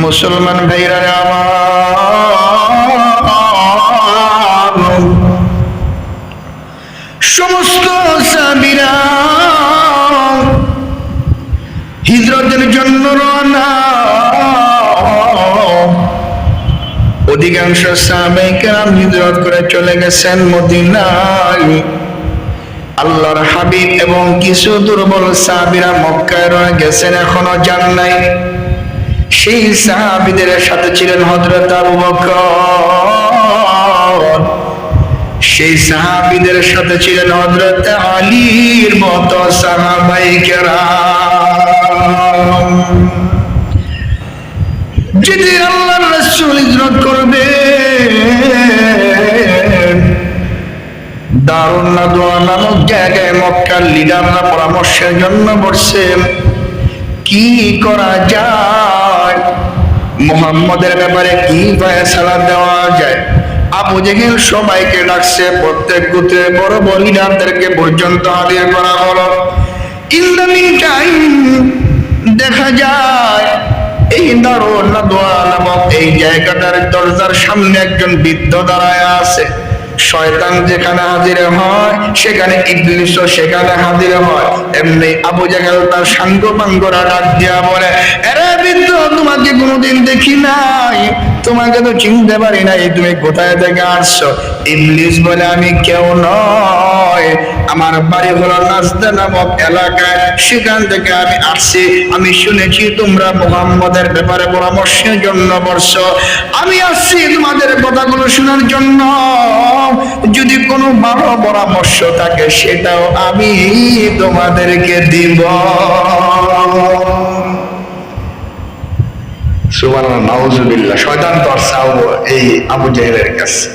মুসলমান ভাইরা আমার, সমস্ত সাহাবীরা হিজরতের জন্য রওনা। অধিকাংশ সাহাবায়ে কেরাম হিজরত করে চলে গেছেন মদিনায়। আল্লাহর হাবিব এবং কিছু দুর্বল সাহাবীরা মক্কায় রয়ে গেছেন, এখনো যান নাই। সেই সাহাবীদের সাথে ছিলেন হযরত আবু বকর, সেই সাহাবীদের সাথে ছিলেন হযরত আলীর মতো সাহাবায়ে কেরাম। যদি আল্লাহর রাসূল হিজরত করবে, দারুন নাদওয়া নামক জায়গায় মক্কার লিডাররা পরামর্শের জন্য বসছে, কি করা যায়, মুহাম্মদের ব্যাপারে কি ফয়সালা দেওয়া যায়। আবু জেহেল সবাইকে ডাকছে, প্রত্যেক গোত্রের বড় বড় লিডারদেরকে পর্যন্ত হাজির করা হলো। ইন দ্য মিন টাইম দেখা যায় এই দারুন নাদওয়া নামক এই জায়গাটার দরজার সামনে একজন বৃদ্ধ দাঁড়ায় আছে। শয়তান যেখানে হাজির হয় সেখানে ইবলিসও সেখানে হাজির হয়। এমনি আবু জেহেল তার সাঙ্গ পাঙ্গরা ডাক দিয়া বলে, এরে বৃদ্ধ, তোমাকে কোনোদিন দেখি নাই, তোমাকে তো চিনতে পারি নাই, তুমি কোথায় থেকে আসছো? ইবলিস বলে, আমি কেউ নয়, আমার বাড়ি হলো নাজদা নামক এলাকায়, সেখান থেকে আমি আসছি। আমি শুনেছি তোমরা মুহাম্মদের ব্যাপারে পরামর্শের জন্য বসছো, আমি আসছি তোমাদের কথাগুলো শোনার জন্য। যদি কোনো ভালো পরামর্শ থাকে সেটাও আমি তোমাদেরকে দিব। সুবহানাল্লাহ, নাউজুবিল্লাহ। শয়তান তো আর চাও এই আবু জেহেলের কাছে।